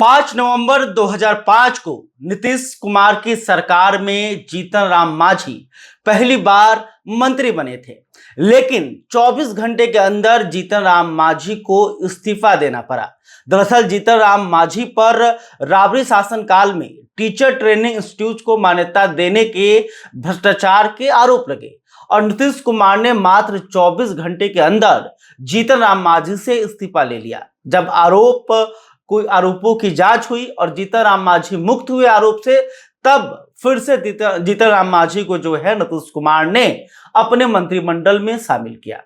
5 नवंबर 2005 को नीतीश कुमार की सरकार में जीतन राम मांझी पहली बार मंत्री बने थे, लेकिन 24 घंटे के अंदर जीतन राम मांझी को इस्तीफा देना पड़ा। दरअसल जीतन राम मांझी पर राबड़ी शासनकाल में टीचर ट्रेनिंग इंस्टीट्यूट को मान्यता देने के भ्रष्टाचार के आरोप लगे और नीतीश कुमार ने मात्र 24 घंटे के अंदर जीतन राम मांझी से इस्तीफा ले लिया। जब कोई आरोपों की जांच हुई और जीतन राम मांझी मुक्त हुए आरोप से, तब फिर से जीतन राम मांझी को जो है नीतीश कुमार ने अपने मंत्रिमंडल में शामिल किया।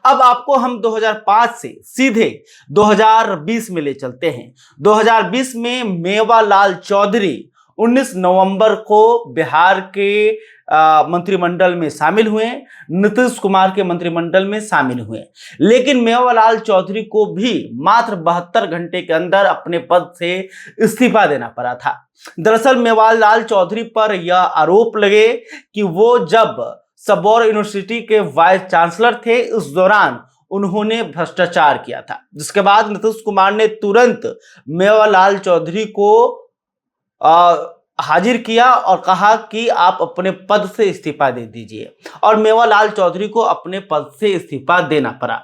अब आपको हम 2005 से सीधे 2020 में ले चलते हैं। 2020 में मेवालाल चौधरी 19 नवंबर को बिहार के मंत्रिमंडल में शामिल हुए, नीतीश कुमार के मंत्रिमंडल में शामिल हुए, लेकिन मेवालाल चौधरी को भी मात्र 72 घंटे के अंदर अपने पद से इस्तीफा देना पड़ा था। दरअसल मेवालाल चौधरी पर यह आरोप लगे कि वो जब सबौर यूनिवर्सिटी के वाइस चांसलर थे, इस दौरान उन्होंने भ्रष्टाचार किया था, जिसके बाद नीतीश कुमार ने तुरंत मेवालाल चौधरी को हाजिर किया और कहा कि आप अपने पद से इस्तीफा दे दीजिए, और मेवालाल चौधरी को अपने पद से इस्तीफा देना पड़ा।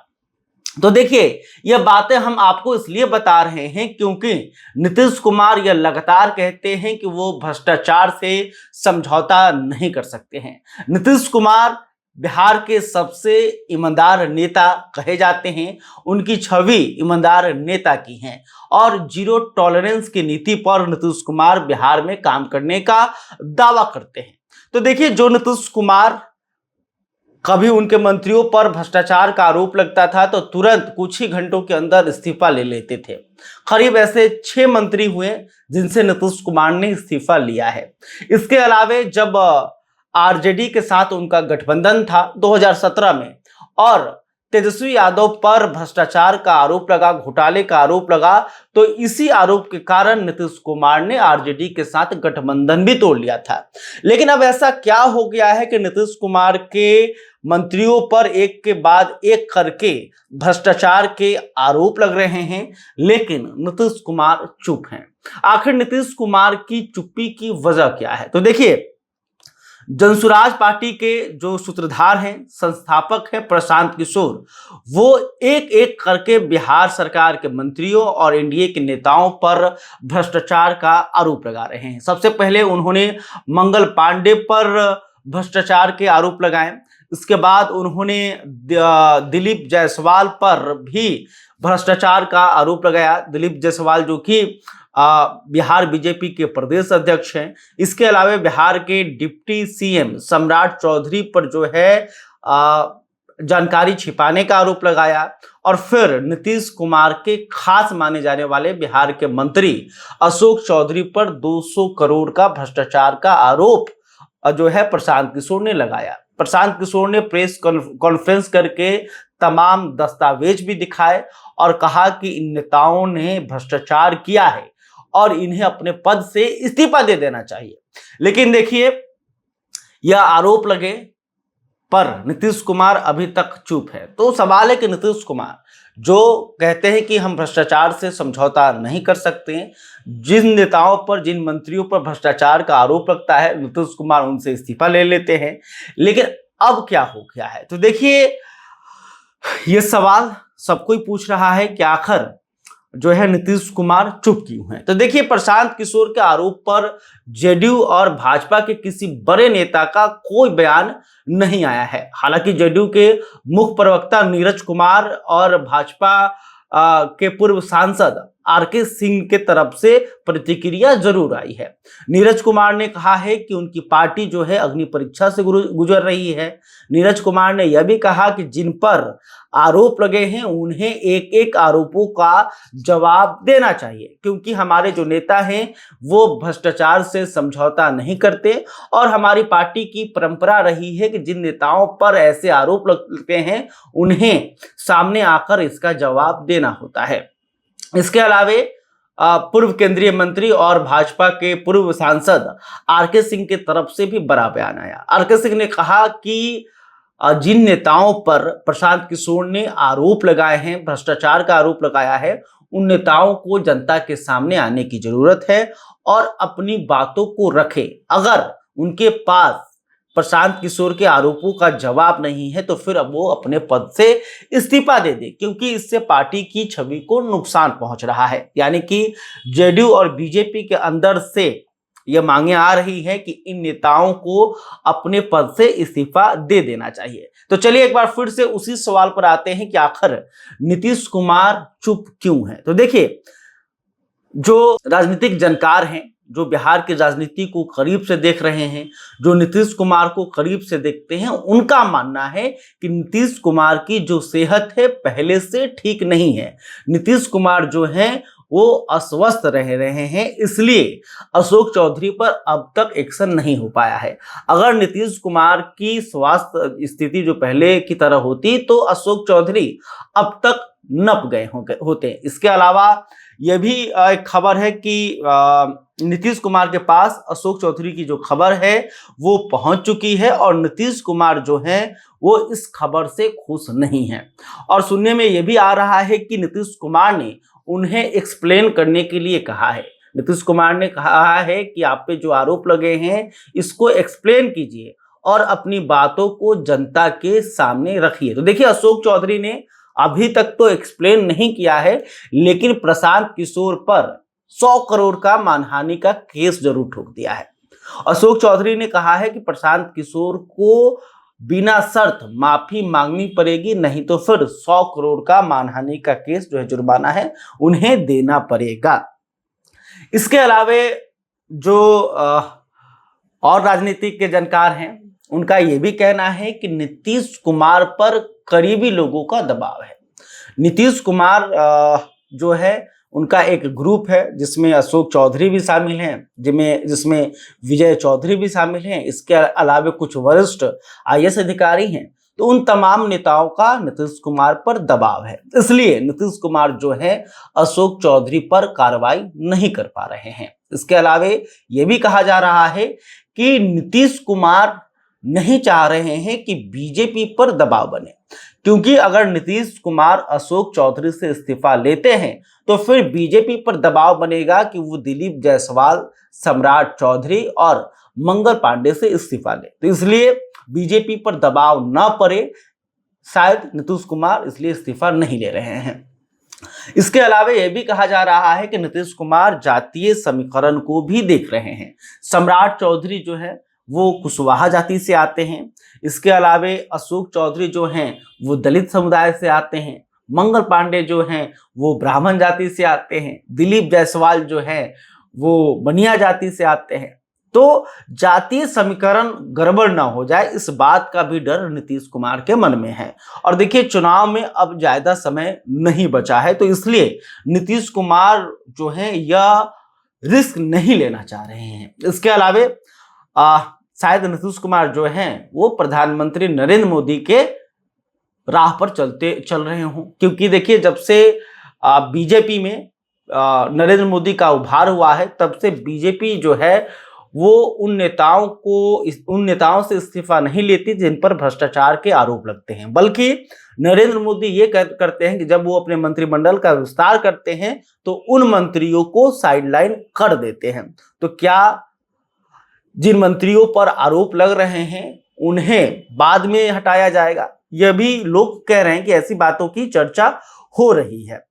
तो देखिए, यह बातें हम आपको इसलिए बता रहे हैं क्योंकि नीतीश कुमार यह लगातार कहते हैं कि वो भ्रष्टाचार से समझौता नहीं कर सकते हैं। नीतीश कुमार बिहार के सबसे ईमानदार नेता कहे जाते हैं, उनकी छवि ईमानदार नेता की है और जीरो टॉलरेंस की नीति पर नीतीश कुमार बिहार में काम करने का दावा करते हैं। तो देखिए, जो नीतीश कुमार कभी उनके मंत्रियों पर भ्रष्टाचार का आरोप लगता था तो तुरंत कुछ ही घंटों के अंदर इस्तीफा ले लेते थे। करीब ऐसे 6 मंत्री हुए जिनसे नीतीश कुमार ने इस्तीफा लिया है। इसके अलावा जब आरजेडी के साथ उनका गठबंधन था 2017 में और तेजस्वी यादव पर भ्रष्टाचार का आरोप लगा, घोटाले का आरोप लगा, तो इसी आरोप के कारण नीतीश कुमार ने आरजेडी के साथ गठबंधन भी तोड़ लिया था। लेकिन अब ऐसा क्या हो गया है कि नीतीश कुमार के मंत्रियों पर एक के बाद एक करके भ्रष्टाचार के आरोप लग रहे हैं, लेकिन नीतीश कुमार चुप हैं। आखिर नीतीश कुमार की चुप्पी की वजह क्या है? तो देखिए, जनसुराज पार्टी के जो सूत्रधार हैं, संस्थापक हैं प्रशांत किशोर, वो एक एक करके बिहार सरकार के मंत्रियों और एनडीए के नेताओं पर भ्रष्टाचार का आरोप लगा रहे हैं। सबसे पहले उन्होंने मंगल पांडे पर भ्रष्टाचार के आरोप लगाए, इसके बाद उन्होंने दिलीप जायसवाल पर भी भ्रष्टाचार का आरोप लगाया। दिलीप जायसवाल जो कि बिहार बीजेपी के प्रदेश अध्यक्ष हैं। इसके अलावा बिहार के डिप्टी सीएम सम्राट चौधरी पर जो है जानकारी छिपाने का आरोप लगाया, और फिर नीतीश कुमार के खास माने जाने वाले बिहार के मंत्री अशोक चौधरी पर 200 करोड़ का भ्रष्टाचार का आरोप जो है प्रशांत किशोर ने लगाया। प्रशांत किशोर ने प्रेस कॉन्फ्रेंस करके तमाम दस्तावेज भी दिखाए और कहा कि इन नेताओं ने भ्रष्टाचार किया है और इन्हें अपने पद से इस्तीफा दे देना चाहिए। लेकिन देखिए, यह आरोप लगे पर नीतीश कुमार अभी तक चुप है। तो सवाल है कि नीतीश कुमार जो कहते हैं कि हम भ्रष्टाचार से समझौता नहीं कर सकते हैं, जिन नेताओं पर, जिन मंत्रियों पर भ्रष्टाचार का आरोप लगता है, नीतीश कुमार उनसे इस्तीफा ले लेते हैं। लेकिन अब क्या हो गया है? तो देखिए, यह सवाल सब कोई पूछ रहा है कि आखिर जो है नीतीश कुमार चुप क्यों हैं? तो देखिए, प्रशांत किशोर के आरोप पर जेडीयू और भाजपा के किसी बड़े नेता का कोई बयान नहीं आया है। हालांकि जेडीयू के मुख्य प्रवक्ता नीरज कुमार और भाजपा के पूर्व सांसद आरके सिंह के तरफ से प्रतिक्रिया जरूर आई है। नीरज कुमार ने कहा है कि उनकी पार्टी जो है अग्नि परीक्षा से गुजर रही है। नीरज कुमार ने यह भी कहा कि जिन पर आरोप लगे हैं उन्हें एक एक आरोपों का जवाब देना चाहिए, क्योंकि हमारे जो नेता हैं वो भ्रष्टाचार से समझौता नहीं करते और हमारी पार्टी की परंपरा रही है कि जिन नेताओं पर ऐसे आरोप लगते हैं उन्हें सामने आकर इसका जवाब देना होता है। इसके अलावे पूर्व केंद्रीय मंत्री और भाजपा के पूर्व सांसद आरके सिंह की तरफ से भी बड़ा बयान आया। आरके सिंह ने कहा कि जिन नेताओं पर प्रशांत किशोर ने आरोप लगाए हैं, भ्रष्टाचार का आरोप लगाया है, उन नेताओं को जनता के सामने आने की जरूरत है और अपनी बातों को रखे। अगर उनके पास प्रशांत किशोर के आरोपों का जवाब नहीं है तो फिर अब वो अपने पद से इस्तीफा दे दे, क्योंकि इससे पार्टी की छवि को नुकसान पहुंच रहा है। यानी कि जेडीयू और बीजेपी के अंदर से ये मांगे आ रही हैं कि इन नेताओं को अपने पद से इस्तीफा दे देना चाहिए। तो चलिए एक बार फिर से उसी सवाल पर आते हैं कि आखिर नीतीश कुमार चुप क्यों हैं। तो देखिए, जो राजनीतिक जानकार हैं, जो बिहार की राजनीति को करीब से देख रहे हैं, जो नीतीश कुमार को करीब से देखते हैं, उनका मानना है कि नीतीश कुमार की जो सेहत है पहले से ठीक नहीं है। नीतीश कुमार जो हैं वो अस्वस्थ रह रहे हैं, इसलिए अशोक चौधरी पर अब तक एक्शन नहीं हो पाया है। अगर नीतीश कुमार की स्वास्थ्य स्थिति जो पहले की तरह होती तो अशोक चौधरी अब तक नप गए होते। इसके अलावा यह भी एक खबर है कि नीतीश कुमार के पास अशोक चौधरी की जो खबर है वो पहुंच चुकी है और नीतीश कुमार जो है वो इस खबर से खुश नहीं है। और सुनने में यह भी आ रहा है कि नीतीश कुमार ने उन्हें एक्सप्लेन करने के लिए कहा है। नीतीश कुमार ने कहा है कि आप पे जो आरोप लगे हैं इसको एक्सप्लेन कीजिए और अपनी बातों को जनता के सामने रखिए। तो देखिए, अशोक चौधरी ने अभी तक तो एक्सप्लेन नहीं किया है, लेकिन प्रशांत किशोर पर 100 करोड़ का मानहानि का केस जरूर ठोक दिया है। अशोक चौधरी ने कहा है कि प्रशांत किशोर को बिना शर्त माफी मांगनी पड़ेगी, नहीं तो फिर 100 करोड़ का मानहानि का केस जो है, जुर्माना है, उन्हें देना पड़ेगा। इसके अलावा जो और राजनीतिक के जानकार हैं, उनका यह भी कहना है कि नीतीश कुमार पर करीबी लोगों का दबाव है। नीतीश कुमार जो है उनका एक ग्रुप है जिसमें अशोक चौधरी भी शामिल हैं, जिसमें विजय चौधरी भी शामिल हैं। इसके अलावा कुछ वरिष्ठ आईएएस अधिकारी हैं। तो उन तमाम नेताओं का नीतीश कुमार पर दबाव है, इसलिए नीतीश कुमार जो है अशोक चौधरी पर कार्रवाई नहीं कर पा रहे हैं। इसके अलावा यह भी कहा जा रहा है कि नीतीश कुमार नहीं चाह रहे हैं कि बीजेपी पर दबाव बने, क्योंकि अगर नीतीश कुमार अशोक चौधरी से इस्तीफा लेते हैं तो फिर बीजेपी पर दबाव बनेगा कि वो दिलीप जायसवाल, सम्राट चौधरी और मंगल पांडे से इस्तीफा ले। तो इसलिए बीजेपी पर दबाव न पड़े, शायद नीतीश कुमार इसलिए इस्तीफा नहीं ले रहे हैं। इसके अलावा यह भी कहा जा रहा है कि नीतीश कुमार जातीय समीकरण को भी देख रहे हैं। सम्राट चौधरी जो है वो कुशवाहा जाति से आते हैं। इसके अलावा अशोक चौधरी जो हैं वो दलित समुदाय से आते हैं। मंगल पांडे जो हैं वो ब्राह्मण जाति से आते हैं। दिलीप जायसवाल जो है वो बनिया जाति से आते हैं। तो जातीय समीकरण गड़बड़ ना हो जाए, इस बात का भी डर नीतीश कुमार के मन में है। और देखिए, चुनाव में अब ज्यादा समय नहीं बचा है, तो इसलिए नीतीश कुमार जो है यह रिस्क नहीं लेना चाह रहे हैं। इसके अलावा शायद नीतीश कुमार जो हैं वो प्रधानमंत्री नरेंद्र मोदी के राह पर चल रहे हों, क्योंकि देखिए, जब से बीजेपी में नरेंद्र मोदी का उभार हुआ है तब से बीजेपी जो है वो उन नेताओं से इस्तीफा नहीं लेती जिन पर भ्रष्टाचार के आरोप लगते हैं, बल्कि नरेंद्र मोदी ये करते हैं कि जब वो अपने मंत्रिमंडल का विस्तार करते हैं तो उन मंत्रियों को साइडलाइन कर देते हैं। तो क्या जिन मंत्रियों पर आरोप लग रहे हैं उन्हें बाद में हटाया जाएगा? यह भी लोग कह रहे हैं कि ऐसी बातों की चर्चा हो रही है।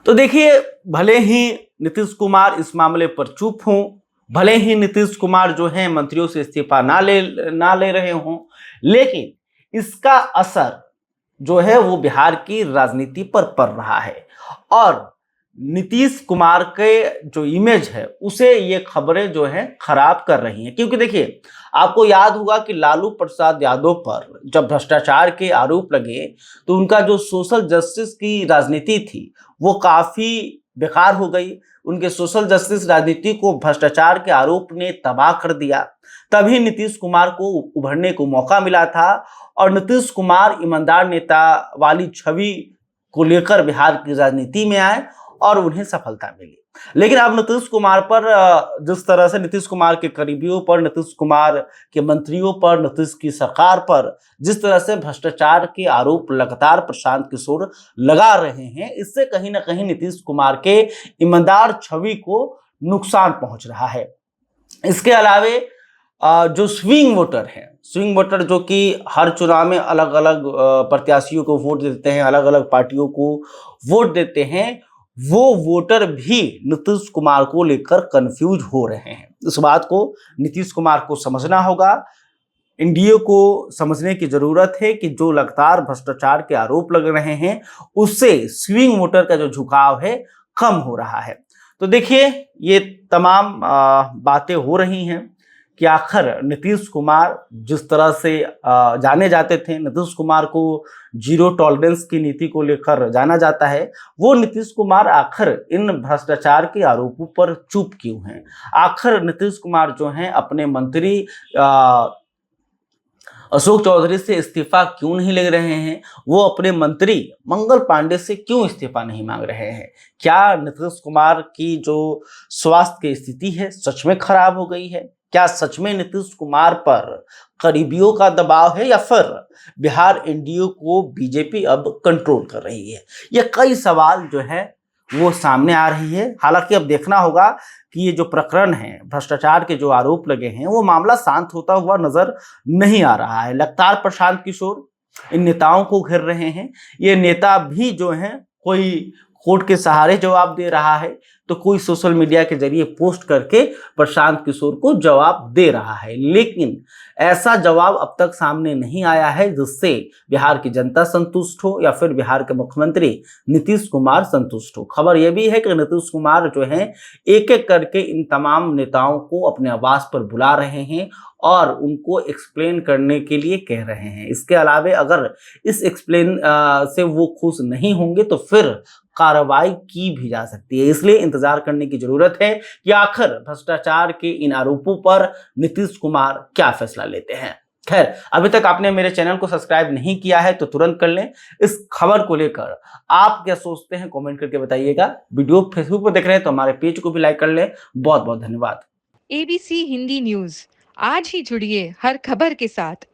तो देखिए, भले ही नीतीश कुमार इस मामले पर चुप हों, भले ही नीतीश कुमार जो हैं मंत्रियों से इस्तीफा ना ले रहे हों, लेकिन इसका असर जो है वो बिहार की राजनीति पर पड़ रहा है और नीतीश कुमार के जो इमेज है उसे ये खबरें जो हैं खराब कर रही हैं। क्योंकि देखिए, आपको याद होगा कि लालू प्रसाद यादव पर जब भ्रष्टाचार के आरोप लगे तो उनका जो सोशल जस्टिस की राजनीति थी वो काफी बेकार हो गई। उनके सोशल जस्टिस राजनीति को भ्रष्टाचार के आरोप ने तबाह कर दिया। तभी नीतीश कुमार को उभरने को मौका मिला था और नीतीश कुमार ईमानदार नेता वाली छवि को लेकर बिहार की राजनीति में आए और उन्हें सफलता मिली। लेकिन अब नीतीश कुमार पर जिस तरह से नीतीश कुमार के करीबियों पर, नीतीश कुमार के मंत्रियों पर, नीतीश की सरकार पर जिस तरह से भ्रष्टाचार के आरोप लगातार प्रशांत किशोर लगा रहे हैं, इससे कहीं ना कहीं नीतीश कुमार के ईमानदार छवि को नुकसान पहुंच रहा है। इसके अलावे जो स्विंग वोटर हैं, स्विंग वोटर जो कि हर चुनाव में अलग अलग प्रत्याशियों को वोट देते हैं, अलग अलग पार्टियों को वोट देते हैं, वो वोटर भी नीतीश कुमार को लेकर कंफ्यूज हो रहे हैं। इस बात को नीतीश कुमार को समझना होगा, एनडीए को समझने की जरूरत है कि जो लगातार भ्रष्टाचार के आरोप लग रहे हैं उससे स्विंग वोटर का जो झुकाव है कम हो रहा है। तो देखिए, ये तमाम बातें हो रही हैं कि आखिर नीतीश कुमार जिस तरह से जाने जाते थे, नीतीश कुमार को जीरो टॉलरेंस की नीति को लेकर जाना जाता है, वो नीतीश कुमार आखिर इन भ्रष्टाचार के आरोपों पर चुप क्यों हैं? आखिर नीतीश कुमार जो हैं अपने मंत्री अशोक चौधरी से इस्तीफा क्यों नहीं ले रहे हैं? वो अपने मंत्री मंगल पांडे से क्यों इस्तीफा नहीं मांग रहे हैं? क्या नीतीश कुमार की जो स्वास्थ्य की स्थिति है सच में खराब हो गई है? क्या सच में नीतीश कुमार पर करीबियों का दबाव है, या फिर बिहार एनडीए को बीजेपी अब कंट्रोल कर रही है? ये कई सवाल जो है वो सामने आ रही है। हालांकि अब देखना होगा कि ये जो प्रकरण है, भ्रष्टाचार के जो आरोप लगे हैं, वो मामला शांत होता हुआ नजर नहीं आ रहा है। लगातार प्रशांत किशोर इन नेताओं को घेर रहे हैं। ये नेता भी जो हैं कोई कोर्ट के सहारे जवाब दे रहा है, तो कोई सोशल मीडिया के जरिए पोस्ट करके प्रशांत किशोर को जवाब दे रहा है। लेकिन ऐसा जवाब अब तक सामने नहीं आया है जिससे बिहार की जनता संतुष्ट हो या फिर बिहार के मुख्यमंत्री नीतीश कुमार संतुष्ट हो। खबर यह भी है कि नीतीश कुमार जो है एक एक करके इन तमाम नेताओं को अपने आवास पर बुला रहे हैं और उनको एक्सप्लेन करने के लिए कह रहे हैं। इसके अलावे अगर इस एक्सप्लेन से वो खुश नहीं होंगे तो फिर कार्रवाई की भी जा सकती है। इसलिए इंतजार करने की जरूरत है कि आखिर भ्रष्टाचार के इन आरोपों पर नीतीश कुमार क्या फैसला लेते हैं। खैर, अभी तक आपने मेरे चैनल को सब्सक्राइब नहीं किया है तो तुरंत कर लें। इस खबर को लेकर आप क्या सोचते हैं कमेंट करके बताइएगा। वीडियो फेसबुक पर देख रहे हैं तो हमारे पेज को भी लाइक कर लें। बहुत बहुत धन्यवाद। ABC हिंदी न्यूज, आज ही जुड़िए हर खबर के साथ